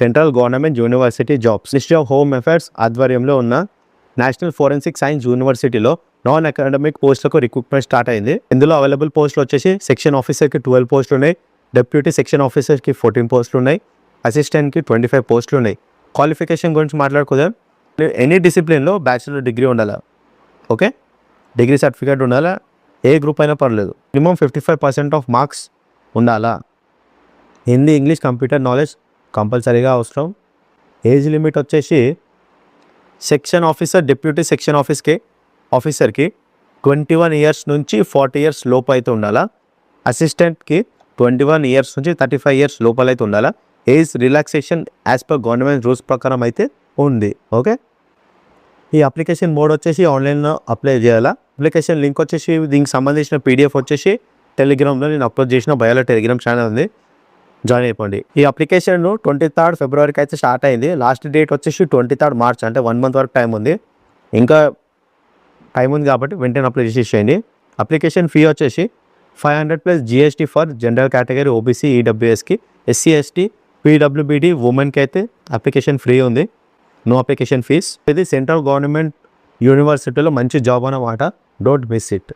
Central government university jobs. Ministry of home affairs ఆధ్వర్యంలో ఉన్న national forensic science యూనివర్సిటీలో non academic పోస్టులకు recruitment start అయింది. ఇందులో అవైలబుల్ పోస్టులు వచ్చేసి సెక్షన్ ఆఫీసర్కి 12 పోస్టులు ఉన్నాయి, డెప్యూటీ సెక్షన్ ఆఫీసర్కి 14 పోస్టులు ఉన్నాయి, అసిస్టెంట్కి 25 పోస్టులు ఉన్నాయి. క్వాలిఫికేషన్ గురించి మాట్లాడుకుందాం. ఎనీ డిసిప్లిన్లో బ్యాచిలర్ డిగ్రీ ఉండాలా, ఓకే, డిగ్రీ సర్టిఫికేట్ ఉండాలా, ఏ గ్రూప్ అయినా పర్లేదు. మినిమం 55% ఆఫ్ మార్క్స్ ఉండాలా. హిందీ, ఇంగ్లీష్, కంప్యూటర్ నాలెడ్జ్ కంపల్సరీగా అవసరం. ఏజ్ లిమిట్ వచ్చేసి సెక్షన్ ఆఫీసర్, డిప్యూటీ సెక్షన్ ఆఫీసర్కి 21 ఇయర్స్ నుంచి 40 ఇయర్స్ లోపు అయితే ఉండాలా. అసిస్టెంట్కి 21 ఇయర్స్ నుంచి 35 ఇయర్స్ లోపల అయితే ఉండాలా. Age relaxation as per government rules ప్రకారం అయితే ఉంది, ఓకే. ఈ అప్లికేషన్ మోడ్ వచ్చేసి ఆన్లైన్లో అప్లై చేయాలా. అప్లికేషన్ లింక్ వచ్చేసి దీనికి సంబంధించిన PDF వచ్చేసి టెలిగ్రామ్లో నేను అప్లోడ్ చేసిన బయోలో టెలిగ్రామ్ ఛానల్ ఉంది, జాయిన్ అయిపోండి. ఈ అప్లికేషన్ 23rd ఫిబ్రవరికి అయితే స్టార్ట్ అయింది. లాస్ట్ డేట్ వచ్చేసి 23rd మార్చ్, అంటే 1 month వరకు టైం ఉంది. ఇంకా టైం ఉంది కాబట్టి వెంటనే అప్లై చేసేయండి. అప్లికేషన్ ఫీ వచ్చేసి 500 + GST for general category, OBC, EWSకి. SC, ST, PWBD ఉమెన్కి అయితే అప్లికేషన్ ఫ్రీ ఉంది, నో అప్లికేషన్ ఫీజ్. ఇది సెంట్రల్ గవర్నమెంట్ యూనివర్సిటీలో మంచి జాబ్ అన్నమాట, డోంట్ మిస్ ఇట్.